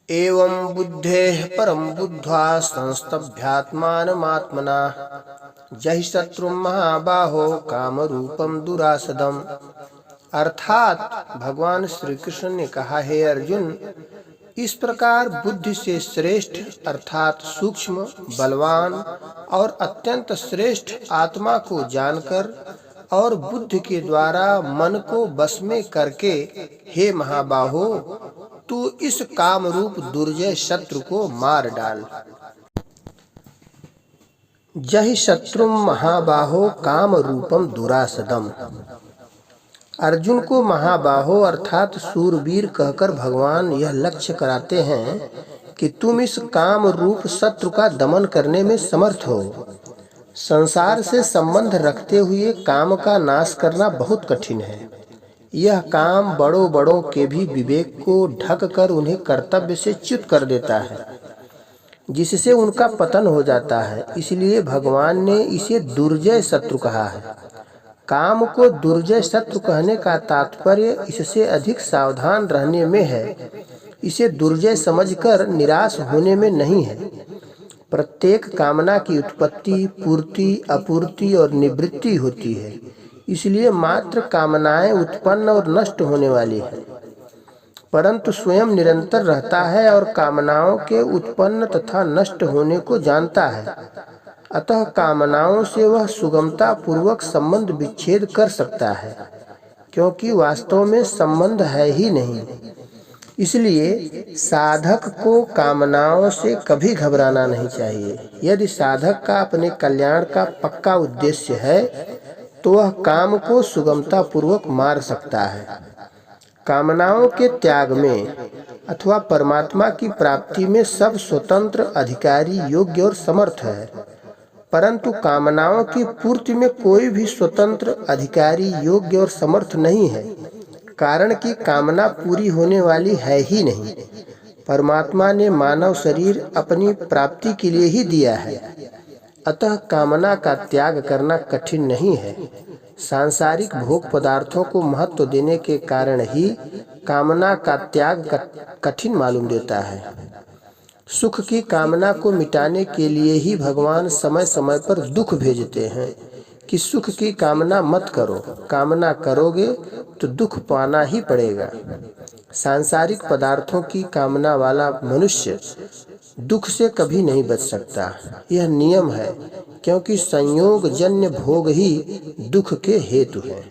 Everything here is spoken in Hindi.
एवं बुद्धेः परं बुद्ध्वा संस्तभ्यात्मानमात्मना जहि शत्रुं महाबाहो कामरूपं दुरासदम्। अर्थात भगवान श्री कृष्ण ने कहा, हे अर्जुन, इस प्रकार बुद्धि से श्रेष्ठ अर्थात सूक्ष्म, बलवान और अत्यंत श्रेष्ठ आत्मा को जानकर और बुद्धि के द्वारा मन को बस में करके, हे महाबाहो, तू इस काम रूप दुर्जय शत्रु को मार डाल। जहि शत्रुम महाबाहो काम रूपम दुरासदम। अर्जुन को महाबाहो अर्थात सूरवीर कहकर भगवान यह लक्ष्य कराते हैं कि तुम इस काम रूप शत्रु का दमन करने में समर्थ हो। संसार से संबंध रखते हुए काम का नाश करना बहुत कठिन है। यह काम बड़ों बड़ों के भी विवेक को ढक कर उन्हें कर्तव्य से च्युत कर देता है, जिससे उनका पतन हो जाता है। इसलिए भगवान ने इसे दुर्जय शत्रु कहा है। काम को दुर्जय शत्रु कहने का तात्पर्य इससे अधिक सावधान रहने में है। इसे दुर्जय समझकर निराश होने में नहीं है। प्रत्येक कामना की उत्पत्ति, पूर्ति, अपूर्ति और निवृत्ति होती है। इसलिए मात्र कामनाएं उत्पन्न और नष्ट होने वाली है, परंतु स्वयं निरंतर रहता है और कामनाओं के उत्पन्न तथा नष्ट होने को जानता है। अतः कामनाओं से वह सुगमता पूर्वक संबंध विच्छेद कर सकता है, क्योंकि वास्तव में संबंध है ही नहीं। इसलिए साधक को कामनाओं से कभी घबराना नहीं चाहिए। यदि साधक का अपने कल्याण का पक्का उद्देश्य है तो वह काम को सुगमता पूर्वक मार सकता है। कामनाओं के त्याग में अथवा परमात्मा की प्राप्ति में सब स्वतंत्र, अधिकारी, योग्य और समर्थ है, परंतु कामनाओं की पूर्ति में कोई भी स्वतंत्र, अधिकारी, योग्य और समर्थ नहीं है, कारण कि कामना पूरी होने वाली है ही नहीं। परमात्मा ने मानव शरीर अपनी प्राप्ति के लिए ही दिया है, अतः कामना का त्याग करना कठिन नहीं है। सांसारिक भोग पदार्थों को महत्व देने के कारण ही कामना का त्याग कठिन मालूम देता है। सुख की कामना को मिटाने के लिए ही भगवान समय समय पर दुख भेजते हैं कि सुख की कामना मत करो। कामना करोगे तो दुख पाना ही पड़ेगा। सांसारिक पदार्थों की कामना वाला मनुष्य दुख से कभी नहीं बच सकता। यह नियम है, क्योंकि संयोग जन्य भोग ही दुख के हेतु है।